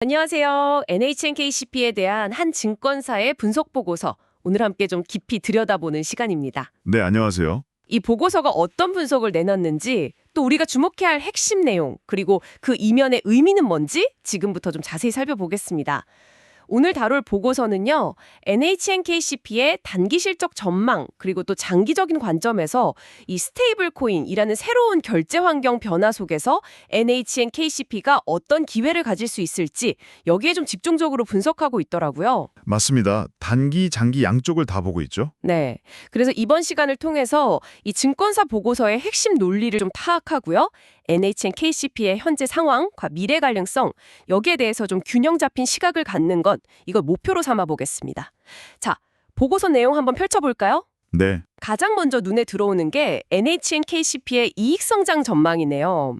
안녕하세요. NHNKCP에 대한 한 증권사의 분석 보고서, 오늘 함께 좀 깊이 들여다보는 시간입니다. 네, 안녕하세요. 이 보고서가 어떤 분석을 내놨는지, 또 우리가 주목해야 할 핵심 내용, 그리고 그 이면의 의미는 뭔지 지금부터 좀 자세히 살펴보겠습니다. 오늘 다룰 보고서는요, NHNKCP의 단기 실적 전망, 그리고 또 장기적인 관점에서 이 스테이블 코인이라는 새로운 결제 환경 변화 속에서 NHNKCP가 어떤 기회를 가질 수 있을지 여기에 좀 집중적으로 분석하고 있더라고요. 맞습니다. 단기, 장기 양쪽을 다 보고 있죠. 네. 그래서 이번 시간을 통해서 이 증권사 보고서의 핵심 논리를 좀 파악하고요. NHNKCP의 현재 상황과 미래 가능성, 여기에 대해서 좀 균형 잡힌 시각을 갖는 것, 이걸 목표로 삼아 보겠습니다. 자, 보고서 내용 한번 펼쳐볼까요? 네. 가장 먼저 눈에 들어오는 게 NHNKCP의 이익 성장 전망이네요.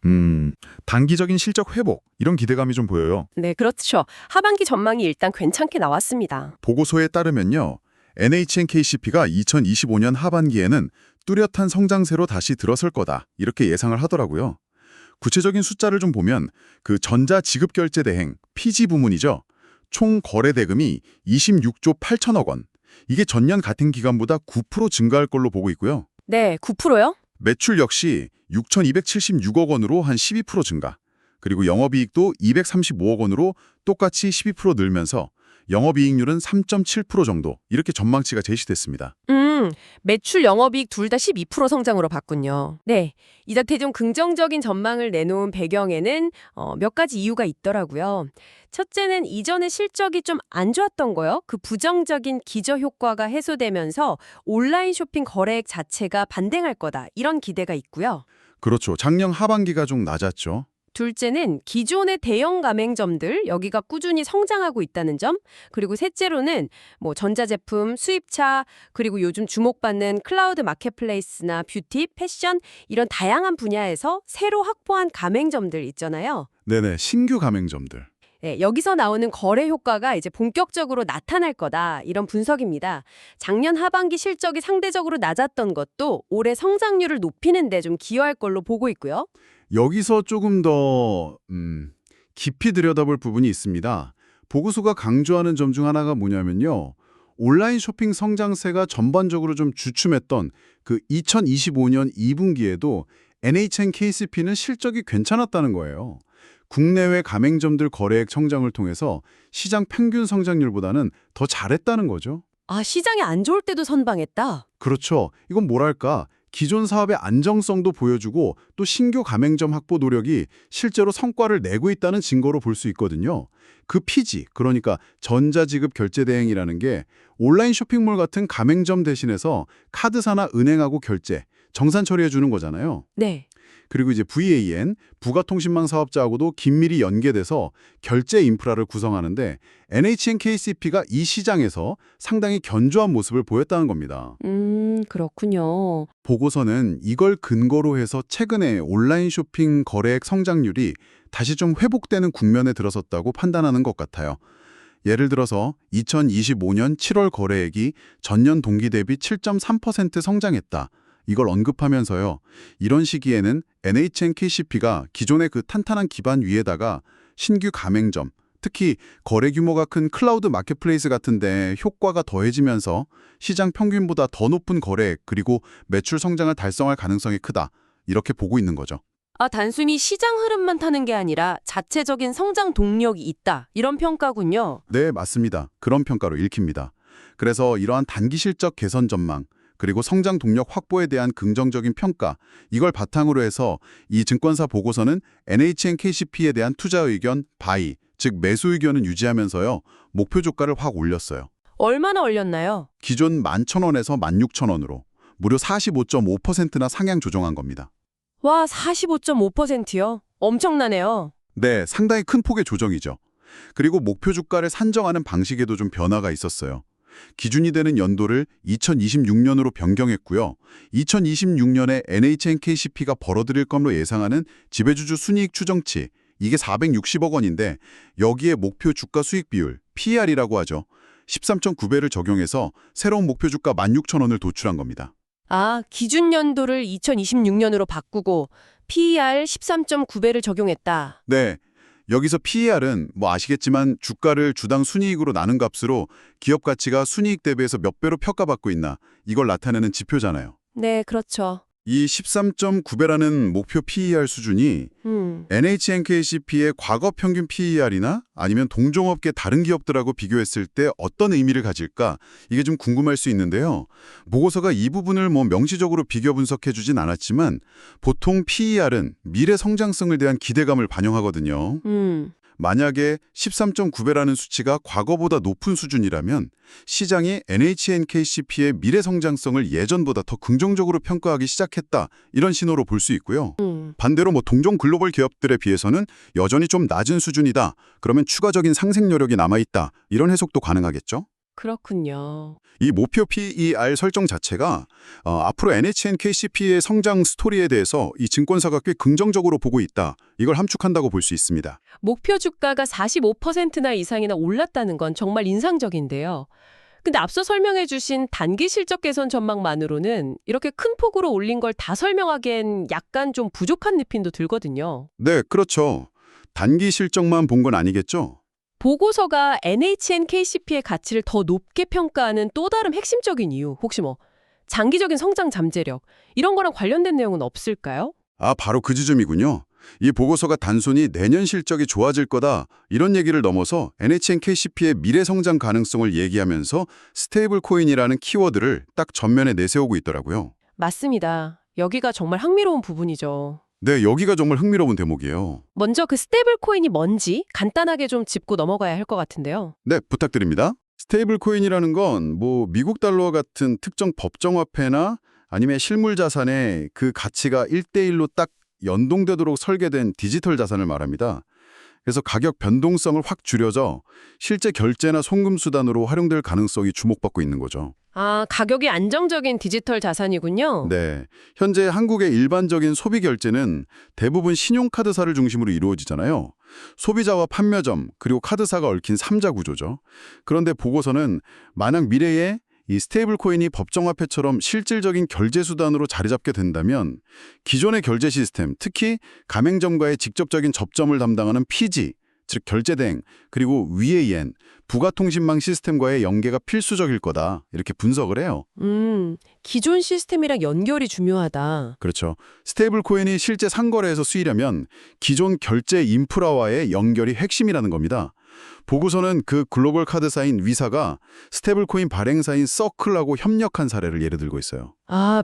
단기적인 실적 회복, 이런 기대감이 좀 보여요. 네, 그렇죠. 하반기 전망이 일단 괜찮게 나왔습니다. 보고서에 따르면요. NHNKCP가 2025년 하반기에는 뚜렷한 성장세로 다시 들어설 거다. 이렇게 예상을 하더라고요. 구체적인 숫자를 좀 보면 그 전자지급결제대행, PG 부문이죠. 총 거래 대금이 26조 8천억 원. 이게 전년 같은 기간보다 9% 증가할 걸로 보고 있고요. 네, 9%요? 매출 역시 6,276억 원으로 한 12% 증가. 그리고 영업이익도 235억 원으로 똑같이 12% 늘면서 영업이익률은 3.7% 정도 이렇게 전망치가 제시됐습니다. 매출 영업이익 둘 다 12% 성장으로 봤군요. 네, 이렇게 좀 긍정적인 전망을 내놓은 배경에는 몇 가지 이유가 있더라고요. 첫째는 이전의 실적이 좀 안 좋았던 거요. 그 부정적인 기저효과가 해소되면서 온라인 쇼핑 거래액 자체가 반등할 거다. 이런 기대가 있고요. 그렇죠. 작년 하반기가 좀 낮았죠. 둘째는 기존의 대형 가맹점들 여기가 꾸준히 성장하고 있다는 점, 그리고 셋째로는 뭐 전자제품, 수입차, 그리고 요즘 주목받는 클라우드 마켓플레이스나 뷰티, 패션 이런 다양한 분야에서 새로 확보한 가맹점들 있잖아요. 네네, 신규 가맹점들. 네, 여기서 나오는 거래 효과가 이제 본격적으로 나타날 거다 이런 분석입니다. 작년 하반기 실적이 상대적으로 낮았던 것도 올해 성장률을 높이는 데 좀 기여할 걸로 보고 있고요. 여기서 조금 더 깊이 들여다볼 부분이 있습니다. 보고서가 강조하는 점 중 하나가 뭐냐면요. 온라인 쇼핑 성장세가 전반적으로 좀 주춤했던 그 2025년 2분기에도 NHNKCP는 실적이 괜찮았다는 거예요. 국내외 가맹점들 거래액 성장을 통해서 시장 평균 성장률보다는 더 잘했다는 거죠. 아, 시장이 안 좋을 때도 선방했다. 그렇죠. 이건 뭐랄까. 기존 사업의 안정성도 보여주고 또 신규 가맹점 확보 노력이 실제로 성과를 내고 있다는 증거로 볼 수 있거든요. 그 PG, 그러니까 전자지급 결제 대행이라는 게 온라인 쇼핑몰 같은 가맹점 대신해서 카드사나 은행하고 결제, 정산 처리해 주는 거잖아요. 네. 그리고 이제 VAN, 부가통신망 사업자하고도 긴밀히 연계돼서 결제 인프라를 구성하는데 NHNKCP가 이 시장에서 상당히 견조한 모습을 보였다는 겁니다. 그렇군요. 보고서는 이걸 근거로 해서 최근에 온라인 쇼핑 거래액 성장률이 다시 좀 회복되는 국면에 들어섰다고 판단하는 것 같아요. 예를 들어서 2025년 7월 거래액이 전년 동기 대비 7.3% 성장했다. 이걸 언급하면서요. 이런 시기에는 NHNKCP가 기존의 그 탄탄한 기반 위에다가 신규 가맹점, 특히 거래 규모가 큰 클라우드 마켓플레이스 같은데 효과가 더해지면서 시장 평균보다 더 높은 거래액 그리고 매출 성장을 달성할 가능성이 크다. 이렇게 보고 있는 거죠. 아, 단순히 시장 흐름만 타는 게 아니라 자체적인 성장 동력이 있다. 이런 평가군요. 네, 맞습니다. 그런 평가로 읽힙니다. 그래서 이러한 단기 실적 개선 전망, 그리고 성장 동력 확보에 대한 긍정적인 평가, 이걸 바탕으로 해서 이 증권사 보고서는 NHNKCP에 대한 투자 의견, 바이, 즉 매수 의견은 유지하면서요. 목표 주가를 확 올렸어요. 얼마나 올렸나요? 기존 11,000원에서 16,000원으로 무려 45.5%나 상향 조정한 겁니다. 와, 45.5%요? 엄청나네요. 네, 상당히 큰 폭의 조정이죠. 그리고 목표 주가를 산정하는 방식에도 좀 변화가 있었어요. 기준이 되는 연도를 2026년으로 변경했고요. 2026년에 NHNKCP가 벌어들일 것으로 예상하는 지배주주 순이익 추정치, 이게 460억 원인데 여기에 목표 주가 수익 비율, PER이라고 하죠. 13.9배를 적용해서 새로운 목표 주가 16,000원을 도출한 겁니다. 아, 기준 연도를 2026년으로 바꾸고 PER 13.9배를 적용했다. 네, 여기서 PER은 뭐 아시겠지만 주가를 주당 순이익으로 나눈 값으로 기업 가치가 순이익 대비해서 몇 배로 평가받고 있나 이걸 나타내는 지표잖아요. 네, 그렇죠. 이 13.9배라는 목표 PER 수준이 NHNKCP의 과거 평균 PER이나 아니면 동종업계 다른 기업들하고 비교했을 때 어떤 의미를 가질까 이게 좀 궁금할 수 있는데요. 보고서가 이 부분을 뭐 명시적으로 비교 분석해주진 않았지만 보통 PER은 미래 성장성을 대한 기대감을 반영하거든요. 만약에 13.9배라는 수치가 과거보다 높은 수준이라면 시장이 NHNKCP의 미래 성장성을 예전보다 더 긍정적으로 평가하기 시작했다. 이런 신호로 볼 수 있고요. 반대로 뭐 동종 글로벌 기업들에 비해서는 여전히 좀 낮은 수준이다. 그러면 추가적인 상생 여력이 남아있다. 이런 해석도 가능하겠죠? 그렇군요. 이 목표 PER 설정 자체가 앞으로 NHNKCP의 성장 스토리에 대해서 이 증권사가 꽤 긍정적으로 보고 있다. 이걸 함축한다고 볼 수 있습니다. 목표 주가가 45%나 이상이나 올랐다는 건 정말 인상적인데요. 근데 앞서 설명해 주신 단기 실적 개선 전망만으로는 이렇게 큰 폭으로 올린 걸 다 설명하기엔 약간 좀 부족한 느낌도 들거든요. 네, 그렇죠. 단기 실적만 본 건 아니겠죠? 보고서가 NHNKCP의 가치를 더 높게 평가하는 또 다른 핵심적인 이유, 혹시 뭐 장기적인 성장 잠재력 이런 거랑 관련된 내용은 없을까요? 바로 그 지점이군요. 이 보고서가 단순히 내년 실적이 좋아질 거다 이런 얘기를 넘어서 NHNKCP의 미래 성장 가능성을 얘기하면서 스테이블 코인이라는 키워드를 딱 전면에 내세우고 있더라고요. 맞습니다. 여기가 정말 흥미로운 부분이죠. 네, 여기가 정말 흥미로운 대목이에요. 먼저 그 스테이블 코인이 뭔지 간단하게 좀 짚고 넘어가야 할 것 같은데요. 네, 부탁드립니다. 스테이블 코인이라는 건 뭐 미국 달러와 같은 특정 법정화폐나 아니면 실물 자산의 그 가치가 1대1로 딱 연동되도록 설계된 디지털 자산을 말합니다. 그래서 가격 변동성을 확 줄여서 실제 결제나 송금 수단으로 활용될 가능성이 주목받고 있는 거죠. 가격이 안정적인 디지털 자산이군요. 네, 현재 한국의 일반적인 소비 결제는 대부분 신용카드사를 중심으로 이루어지잖아요. 소비자와 판매점, 그리고 카드사가 얽힌 3자 구조죠. 그런데 보고서는 만약 미래에 이 스테이블 코인이 법정화폐처럼 실질적인 결제 수단으로 자리 잡게 된다면 기존의 결제 시스템, 특히 가맹점과의 직접적인 접점을 담당하는 PG, 즉 결제대행, 그리고 VAN, 부가통신망 시스템과의 연계가 필수적일 거다. 이렇게 분석을 해요. 기존 시스템이랑 연결이 중요하다. 그렇죠. 스테이블 코인이 실제 상거래에서 쓰이려면 기존 결제 인프라와의 연결이 핵심이라는 겁니다. 보고서는 그 글로벌 카드사인 위사가 스테이블 코인 발행사인 서클하고 협력한 사례를 예를 들고 있어요.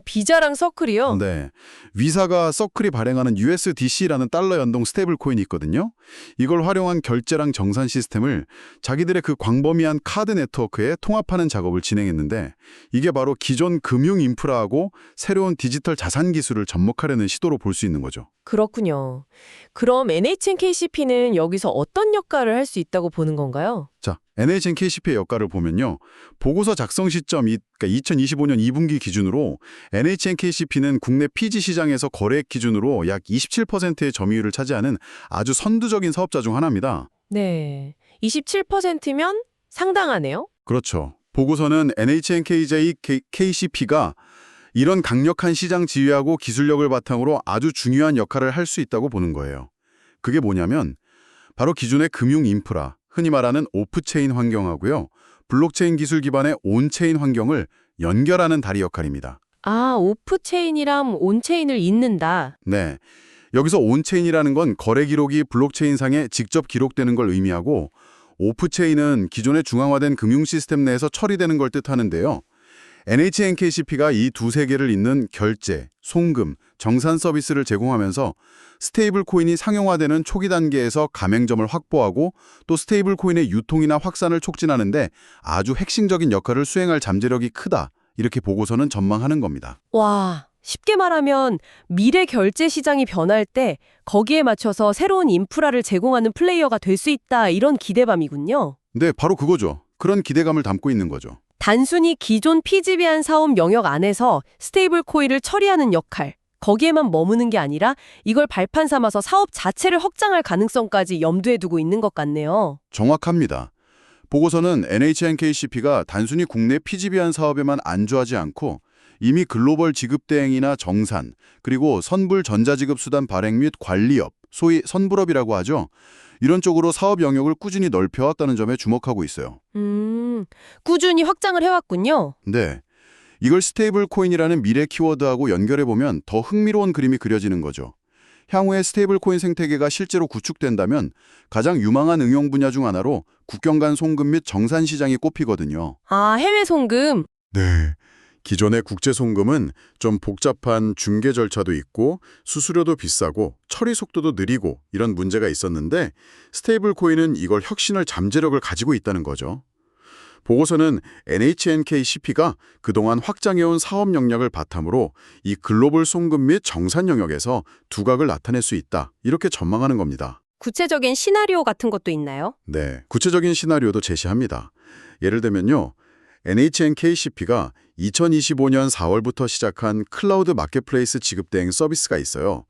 비자랑 서클이요? 네. 위사가 서클이 발행하는 USDC라는 달러 연동 스테이블 코인이 있거든요. 이걸 활용한 결제랑 정산 시스템을 자기들의 그 광범위한 카드 네트워크에 통합하는 작업을 진행했는데 이게 바로 기존 금융 인프라하고 새로운 디지털 자산 기술을 접목하려는 시도로 볼 수 있는 거죠. 그렇군요. 그럼 NHNKCP는 여기서 어떤 역할을 할 수 있다고 보는 건가요? 자, NHNKCP의 역할을 보면요. 보고서 작성 시점, 그러니까 2025년 2분기 기준으로 NHNKCP는 국내 PG 시장에서 거래액 기준으로 약 27%의 점유율을 차지하는 아주 선두적인 사업자 중 하나입니다. 네. 27%면 상당하네요. 그렇죠. 보고서는 NHNKCP가 이런 강력한 시장 지위하고 기술력을 바탕으로 아주 중요한 역할을 할 수 있다고 보는 거예요. 그게 뭐냐면 바로 기존의 금융 인프라, 흔히 말하는 오프체인 환경하고요. 블록체인 기술 기반의 온체인 환경을 연결하는 다리 역할입니다. 오프체인이랑 온체인을 잇는다. 네. 여기서 온체인이라는 건 거래 기록이 블록체인상에 직접 기록되는 걸 의미하고 오프체인은 기존의 중앙화된 금융 시스템 내에서 처리되는 걸 뜻하는데요. NHNKCP가 이 두 세계를 잇는 결제, 송금, 정산 서비스를 제공하면서 스테이블 코인이 상용화되는 초기 단계에서 가맹점을 확보하고 또 스테이블 코인의 유통이나 확산을 촉진하는데 아주 핵심적인 역할을 수행할 잠재력이 크다. 이렇게 보고서는 전망하는 겁니다. 와, 쉽게 말하면 미래 결제 시장이 변할 때 거기에 맞춰서 새로운 인프라를 제공하는 플레이어가 될 수 있다. 이런 기대감이군요. 네, 바로 그거죠. 그런 기대감을 담고 있는 거죠. 단순히 기존 피지비안 사업 영역 안에서 스테이블 코인을 처리하는 역할, 거기에만 머무는 게 아니라 이걸 발판 삼아서 사업 자체를 확장할 가능성까지 염두에 두고 있는 것 같네요. 정확합니다. 보고서는 NHNKCP가 단순히 국내 피지비안 사업에만 안주하지 않고 이미 글로벌 지급 대행이나 정산, 그리고 선불 전자지급 수단 발행 및 관리업, 소위 선불업이라고 하죠. 이런 쪽으로 사업 영역을 꾸준히 넓혀왔다는 점에 주목하고 있어요. 꾸준히 확장을 해왔군요. 네. 이걸 스테이블 코인이라는 미래 키워드하고 연결해보면 더 흥미로운 그림이 그려지는 거죠. 향후에 스테이블 코인 생태계가 실제로 구축된다면 가장 유망한 응용 분야 중 하나로 국경 간 송금 및 정산 시장이 꼽히거든요. 아, 해외 송금. 네. 기존의 국제 송금은 좀 복잡한 중개 절차도 있고 수수료도 비싸고 처리 속도도 느리고 이런 문제가 있었는데 스테이블 코인은 이걸 혁신할 잠재력을 가지고 있다는 거죠. 보고서는 NHNKCP가 그동안 확장해온 사업 역량을 바탕으로 이 글로벌 송금 및 정산 영역에서 두각을 나타낼 수 있다. 이렇게 전망하는 겁니다. 구체적인 시나리오 같은 것도 있나요? 네, 구체적인 시나리오도 제시합니다. 예를 들면요. NHNKCP가 2025년 4월부터 시작한 클라우드 마켓플레이스 지급 대행 서비스가 있어요.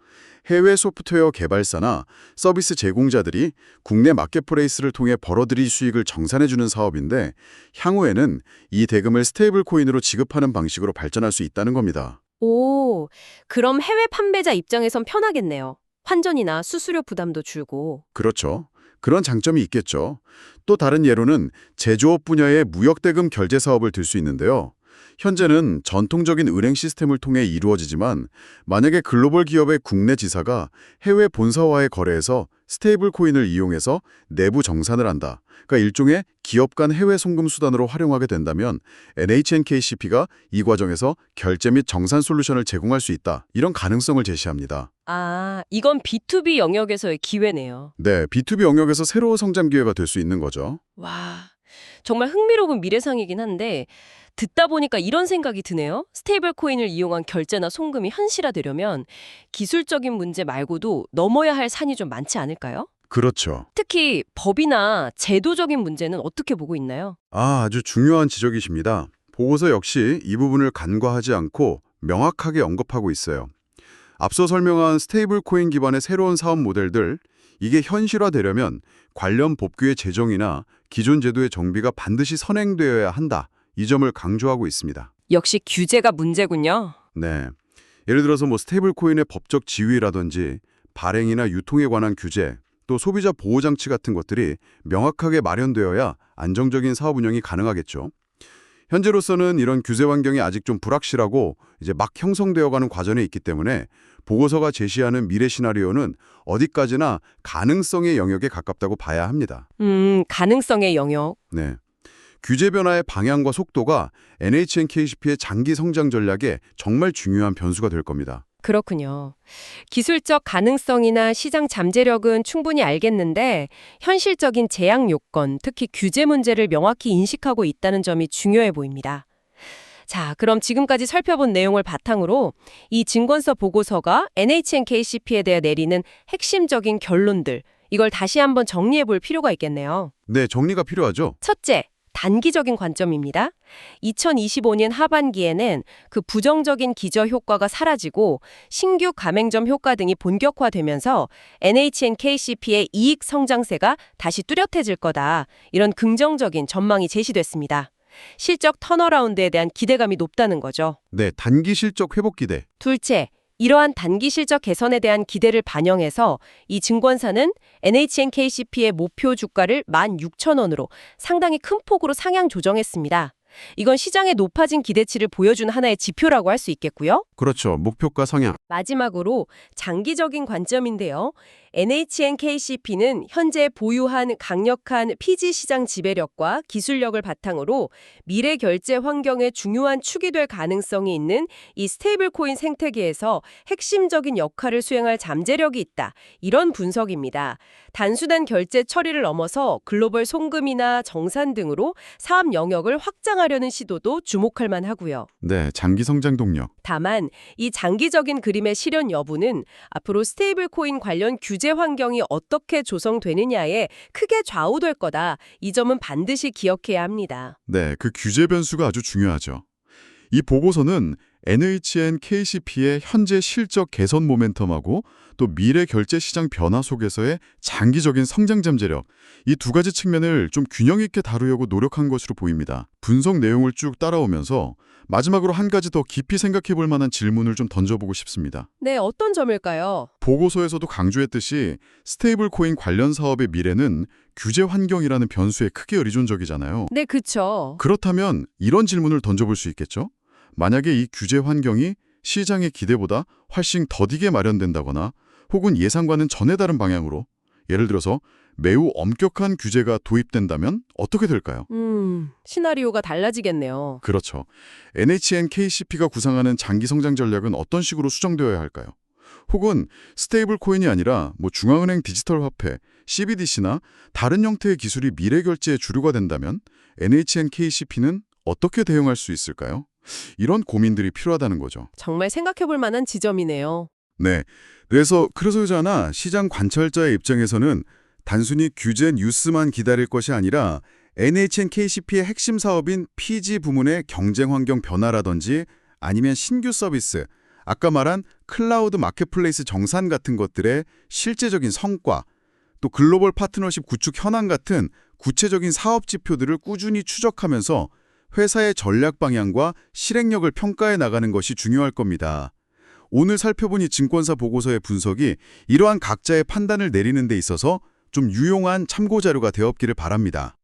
해외 소프트웨어 개발사나 서비스 제공자들이 국내 마켓플레이스를 통해 벌어들일 수익을 정산해주는 사업인데 향후에는 이 대금을 스테이블 코인으로 지급하는 방식으로 발전할 수 있다는 겁니다. 오, 그럼 해외 판매자 입장에선 편하겠네요. 환전이나 수수료 부담도 줄고. 그렇죠. 그런 장점이 있겠죠. 또 다른 예로는 제조업 분야의 무역대금 결제 사업을 들 수 있는데요. 현재는 전통적인 은행 시스템을 통해 이루어지지만 만약에 글로벌 기업의 국내 지사가 해외 본사와의 거래에서 스테이블 코인을 이용해서 내부 정산을 한다. 그러니까 일종의 기업 간 해외 송금 수단으로 활용하게 된다면 NHNKCP가 이 과정에서 결제 및 정산 솔루션을 제공할 수 있다. 이런 가능성을 제시합니다. 아, 이건 B2B 영역에서의 기회네요. 네, B2B 영역에서 새로운 성장 기회가 될 수 있는 거죠. 와, 정말 흥미로운 미래상이긴 한데 듣다 보니까 이런 생각이 드네요. 스테이블 코인을 이용한 결제나 송금이 현실화되려면 기술적인 문제 말고도 넘어야 할 산이 좀 많지 않을까요? 그렇죠. 특히 법이나 제도적인 문제는 어떻게 보고 있나요? 아주 중요한 지적이십니다. 보고서 역시 이 부분을 간과하지 않고 명확하게 언급하고 있어요. 앞서 설명한 스테이블 코인 기반의 새로운 사업 모델들, 이게 현실화되려면 관련 법규의 제정이나 기존 제도의 정비가 반드시 선행되어야 한다. 이 점을 강조하고 있습니다. 역시 규제가 문제군요. 네. 예를 들어서 스테이블 코인의 법적 지위라든지 발행이나 유통에 관한 규제, 또 소비자 보호 장치 같은 것들이 명확하게 마련되어야 안정적인 사업 운영이 가능하겠죠. 현재로서는 이런 규제 환경이 아직 좀 불확실하고 이제 막 형성되어가는 과정에 있기 때문에 보고서가 제시하는 미래 시나리오는 어디까지나 가능성의 영역에 가깝다고 봐야 합니다. 가능성의 영역. 네. 규제 변화의 방향과 속도가 NHNKCP의 장기 성장 전략에 정말 중요한 변수가 될 겁니다. 그렇군요. 기술적 가능성이나 시장 잠재력은 충분히 알겠는데 현실적인 제약 요건, 특히 규제 문제를 명확히 인식하고 있다는 점이 중요해 보입니다. 자, 그럼 지금까지 살펴본 내용을 바탕으로 이 증권서 보고서가 NHNKCP에 대해 내리는 핵심적인 결론들, 이걸 다시 한번 정리해 볼 필요가 있겠네요. 네, 정리가 필요하죠. 첫째, 단기적인 관점입니다. 2025년 하반기에는 그 부정적인 기저 효과가 사라지고 신규 가맹점 효과 등이 본격화되면서 NHNKCP의 이익 성장세가 다시 뚜렷해질 거다. 이런 긍정적인 전망이 제시됐습니다. 실적 턴어라운드에 대한 기대감이 높다는 거죠. 네, 단기 실적 회복 기대. 둘째, 이러한 단기 실적 개선에 대한 기대를 반영해서 이 증권사는 NHNKCP의 목표 주가를 16,000원으로 상당히 큰 폭으로 상향 조정했습니다. 이건 시장의 높아진 기대치를 보여준 하나의 지표라고 할 수 있겠고요. 그렇죠. 목표가 성향. 마지막으로 장기적인 관점인데요. NHNKCP는 현재 보유한 강력한 피지 시장 지배력과 기술력을 바탕으로 미래 결제 환경에 중요한 축이 될 가능성이 있는 이 스테이블 코인 생태계에서 핵심적인 역할을 수행할 잠재력이 있다. 이런 분석입니다. 단순한 결제 처리를 넘어서 글로벌 송금이나 정산 등으로 사업 영역을 확장하려는 시도도 주목할 만하고요. 네, 장기 성장 동력. 다만 이 장기적인 그림의 실현 여부는 앞으로 스테이블 코인 관련 규제 환경이 어떻게 조성되느냐에 크게 좌우될 거다. 이 점은 반드시 기억해야 합니다. 네, 그 규제 변수가 아주 중요하죠. 이 보고서는 NHNKCP의 현재 실적 개선 모멘텀하고 또 미래 결제 시장 변화 속에서의 장기적인 성장 잠재력, 이 두 가지 측면을 좀 균형 있게 다루려고 노력한 것으로 보입니다. 분석 내용을 쭉 따라오면서 마지막으로 한 가지 더 깊이 생각해 볼 만한 질문을 좀 던져보고 싶습니다. 네, 어떤 점일까요? 보고서에서도 강조했듯이 스테이블 코인 관련 사업의 미래는 규제 환경이라는 변수에 크게 의존적이잖아요. 네, 그쵸. 그렇다면 이런 질문을 던져볼 수 있겠죠? 만약에 이 규제 환경이 시장의 기대보다 훨씬 더디게 마련된다거나 혹은 예상과는 전에 다른 방향으로, 예를 들어서 매우 엄격한 규제가 도입된다면 어떻게 될까요? 시나리오가 달라지겠네요. 그렇죠. NHN KCP가 구상하는 장기 성장 전략은 어떤 식으로 수정되어야 할까요? 혹은 스테이블 코인이 아니라 중앙은행 디지털 화폐, CBDC나 다른 형태의 기술이 미래 결제의 주류가 된다면 NHN KCP는 어떻게 대응할 수 있을까요? 이런 고민들이 필요하다는 거죠. 정말 생각해볼 만한 지점이네요. 네. 그래서잖아 시장 관찰자의 입장에서는 단순히 규제 뉴스만 기다릴 것이 아니라 NHN KCP의 핵심 사업인 PG 부문의 경쟁 환경 변화라든지 아니면 신규 서비스, 아까 말한 클라우드 마켓플레이스 정산 같은 것들의 실제적인 성과, 또 글로벌 파트너십 구축 현황 같은 구체적인 사업 지표들을 꾸준히 추적하면서 회사의 전략 방향과 실행력을 평가해 나가는 것이 중요할 겁니다. 오늘 살펴본 이 증권사 보고서의 분석이 이러한 각자의 판단을 내리는 데 있어서 좀 유용한 참고 자료가 되었기를 바랍니다.